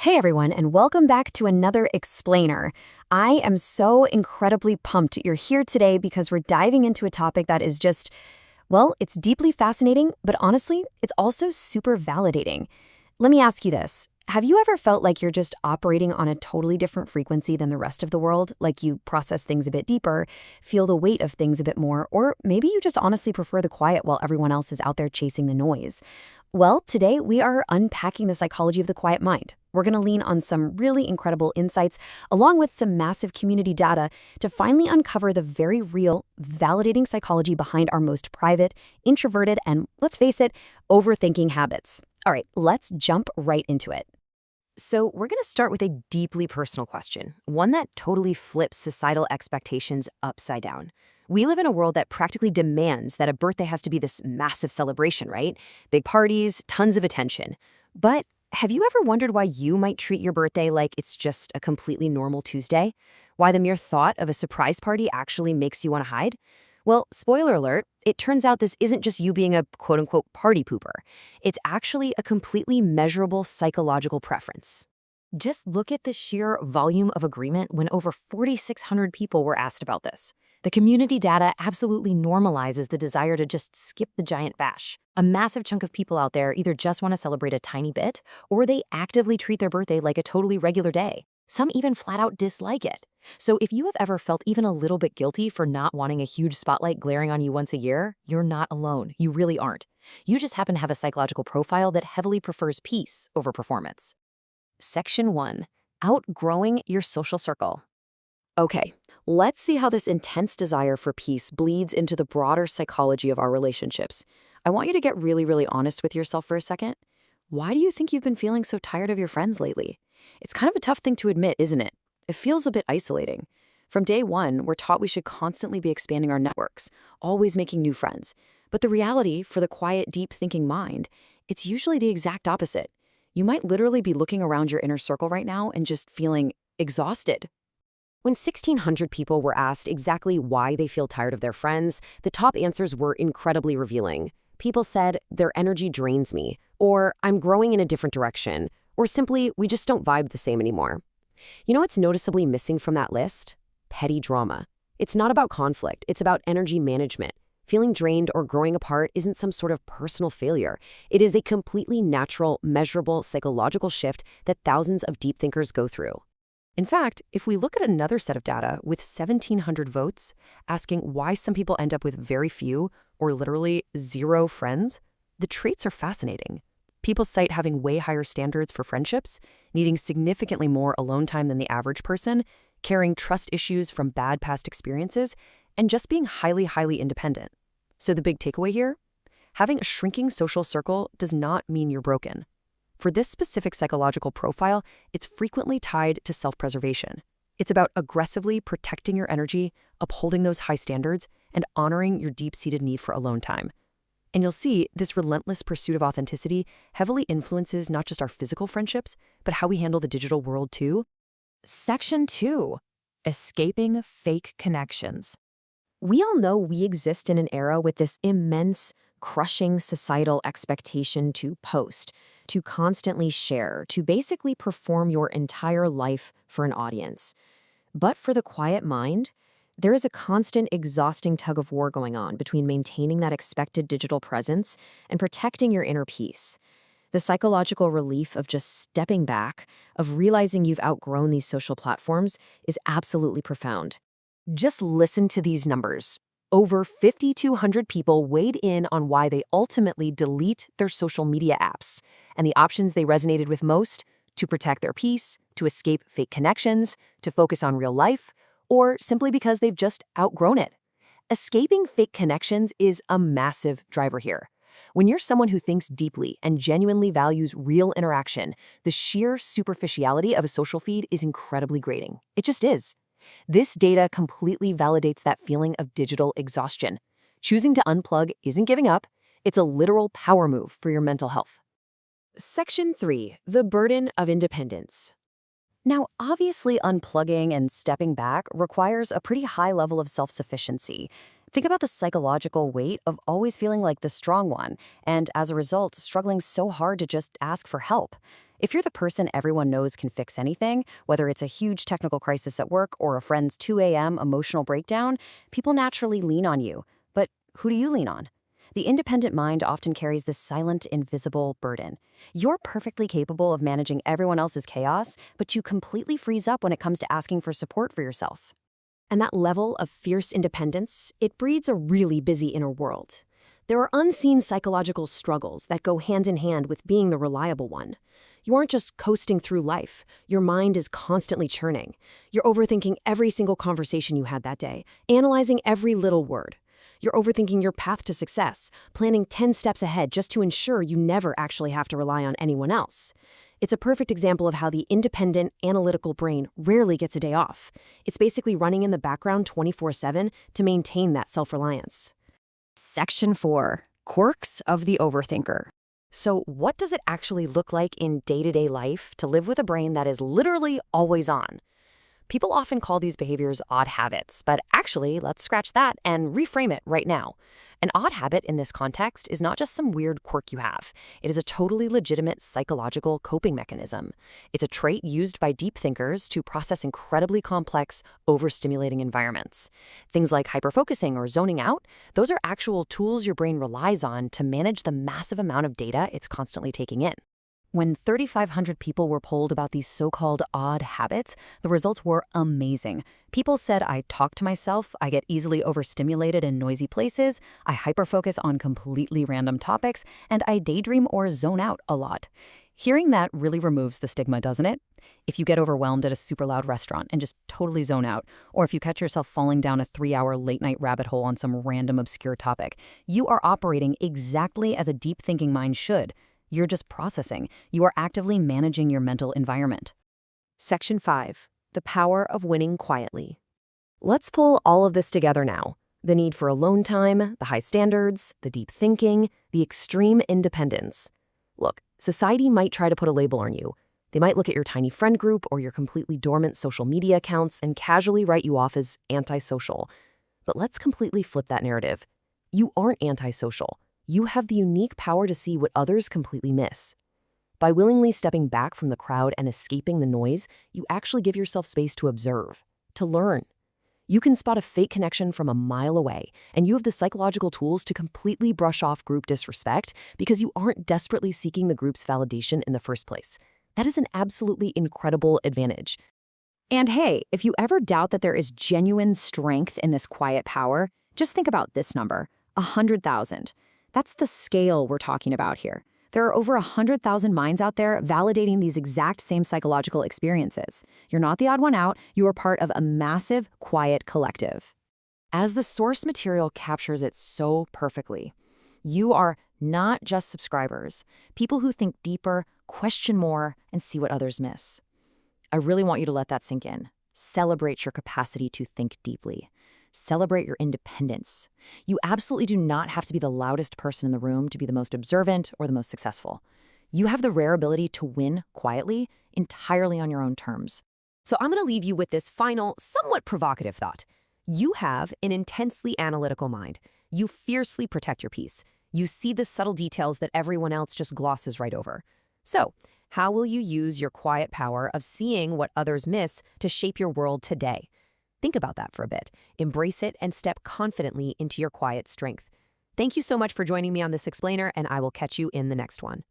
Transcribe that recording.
Hey everyone, and welcome back to another Explainer. I am so incredibly pumped you're here today because we're diving into a topic that is just, well, it's deeply fascinating, but honestly, it's also super validating. Let me ask you this. Have you ever felt like you're just operating on a totally different frequency than the rest of the world? Like you process things a bit deeper, feel the weight of things a bit more, or maybe you just honestly prefer the quiet while everyone else is out there chasing the noise? Well, today we are unpacking the psychology of the quiet mind. We're going to lean on some really incredible insights, along with some massive community data, to finally uncover the very real, validating psychology behind our most private, introverted, and, let's face it, overthinking habits. All right, let's jump right into it. So, we're going to start with a deeply personal question, one that totally flips societal expectations upside down. We live in a world that practically demands that a birthday has to be this massive celebration, right? Big parties, tons of attention. But have you ever wondered why you might treat your birthday like it's just a completely normal Tuesday? Why the mere thought of a surprise party actually makes you want to hide? Well, spoiler alert, it turns out this isn't just you being a quote-unquote party pooper. It's actually a completely measurable psychological preference. Just look at the sheer volume of agreement when over 4,600 people were asked about this. The community data absolutely normalizes the desire to just skip the giant bash. A massive chunk of people out there either just want to celebrate a tiny bit, or they actively treat their birthday like a totally regular day. Some even flat out dislike it. So if you have ever felt even a little bit guilty for not wanting a huge spotlight glaring on you once a year, you're not alone. You really aren't. You just happen to have a psychological profile that heavily prefers peace over performance. Section 1. Outgrowing your social circle. Okay, let's see how this intense desire for peace bleeds into the broader psychology of our relationships. I want you to get really honest with yourself for a second. Why do you think you've been feeling so tired of your friends lately? It's kind of a tough thing to admit, isn't it? It feels a bit isolating. From day one, we're taught we should constantly be expanding our networks, always making new friends. But the reality, for the quiet, deep thinking mind, it's usually the exact opposite. You might literally be looking around your inner circle right now and just feeling exhausted. When 1,600 people were asked exactly why they feel tired of their friends, the top answers were incredibly revealing. People said, "Their energy drains me," or "I'm growing in a different direction," or simply, "We just don't vibe the same anymore." You know what's noticeably missing from that list? Petty drama. It's not about conflict, it's about energy management. Feeling drained or growing apart isn't some sort of personal failure. It is a completely natural, measurable psychological shift that thousands of deep thinkers go through. In fact, if we look at another set of data with 1,700 votes asking why some people end up with very few or literally zero friends, the traits are fascinating. People cite having way higher standards for friendships, needing significantly more alone time than the average person, carrying trust issues from bad past experiences, and just being highly independent. So the big takeaway here? Having a shrinking social circle does not mean you're broken. For this specific psychological profile, it's frequently tied to self-preservation. It's about aggressively protecting your energy, upholding those high standards, and honoring your deep-seated need for alone time. And you'll see this relentless pursuit of authenticity heavily influences not just our physical friendships, but how we handle the digital world too. Section 2. Escaping fake connections. We all know we exist in an era with this immense, crushing societal expectation to post, to constantly share, to basically perform your entire life for an audience. But for the quiet mind, there is a constant, exhausting tug of war going on between maintaining that expected digital presence and protecting your inner peace. The psychological relief of just stepping back, of realizing you've outgrown these social platforms, is absolutely profound. Just listen to these numbers. Over 5,200 people weighed in on why they ultimately delete their social media apps, and the options they resonated with most: to protect their peace, to escape fake connections, to focus on real life, or simply because they've just outgrown it. Escaping fake connections is a massive driver here. When you're someone who thinks deeply and genuinely values real interaction, the sheer superficiality of a social feed is incredibly grating. It just is. This data completely validates that feeling of digital exhaustion. Choosing to unplug isn't giving up, it's a literal power move for your mental health. Section 3. The burden of independence. Now, obviously, unplugging and stepping back requires a pretty high level of self-sufficiency. Think about the psychological weight of always feeling like the strong one, and as a result, struggling so hard to just ask for help. If you're the person everyone knows can fix anything, whether it's a huge technical crisis at work or a friend's 2 a.m. emotional breakdown, people naturally lean on you. But who do you lean on? The independent mind often carries this silent, invisible burden. You're perfectly capable of managing everyone else's chaos, but you completely freeze up when it comes to asking for support for yourself. And that level of fierce independence, it breeds a really busy inner world. There are unseen psychological struggles that go hand in hand with being the reliable one. You aren't just coasting through life. Your mind is constantly churning. You're overthinking every single conversation you had that day, analyzing every little word. You're overthinking your path to success, planning 10 steps ahead just to ensure you never actually have to rely on anyone else. It's a perfect example of how the independent, analytical brain rarely gets a day off. It's basically running in the background 24/7 to maintain that self-reliance. Section 4. Quirks of the Overthinker. So what does it actually look like in day-to-day life to live with a brain that is literally always on? People often call these behaviors odd habits, but actually, let's scratch that and reframe it right now. An odd habit in this context is not just some weird quirk you have. It is a totally legitimate psychological coping mechanism. It's a trait used by deep thinkers to process incredibly complex, overstimulating environments. Things like hyperfocusing or zoning out, those are actual tools your brain relies on to manage the massive amount of data it's constantly taking in. When 3,500 people were polled about these so-called odd habits, the results were amazing. People said, I talk to myself, I get easily overstimulated in noisy places, I hyperfocus on completely random topics, and I daydream or zone out a lot. Hearing that really removes the stigma, doesn't it? If you get overwhelmed at a super loud restaurant and just totally zone out, or if you catch yourself falling down a 3-hour late-night rabbit hole on some random obscure topic, you are operating exactly as a deep-thinking mind should. You're just processing. You are actively managing your mental environment. Section 5. The power of winning quietly. Let's pull all of this together now. The need for alone time, the high standards, the deep thinking, the extreme independence. Look, society might try to put a label on you. They might look at your tiny friend group or your completely dormant social media accounts and casually write you off as antisocial. But let's completely flip that narrative. You aren't antisocial. You have the unique power to see what others completely miss. By willingly stepping back from the crowd and escaping the noise, you actually give yourself space to observe, to learn. You can spot a fake connection from a mile away, and you have the psychological tools to completely brush off group disrespect because you aren't desperately seeking the group's validation in the first place. That is an absolutely incredible advantage. And hey, if you ever doubt that there is genuine strength in this quiet power, just think about this number, 100,000. That's the scale we're talking about here. There are over 100,000 minds out there validating these exact same psychological experiences. You're not the odd one out, you are part of a massive, quiet collective. As the source material captures it so perfectly, you are not just subscribers, people who think deeper, question more, and see what others miss. I really want you to let that sink in. Celebrate your capacity to think deeply. Celebrate your independence. You absolutely do not have to be the loudest person in the room to be the most observant or the most successful. You have the rare ability to win quietly, entirely on your own terms. So I'm going to leave you with this final, somewhat provocative thought. You have an intensely analytical mind. You fiercely protect your peace. You see the subtle details that everyone else just glosses right over. So, how will you use your quiet power of seeing what others miss to shape your world today? Think about that for a bit. Embrace it and step confidently into your quiet strength. Thank you so much for joining me on this explainer, and I will catch you in the next one.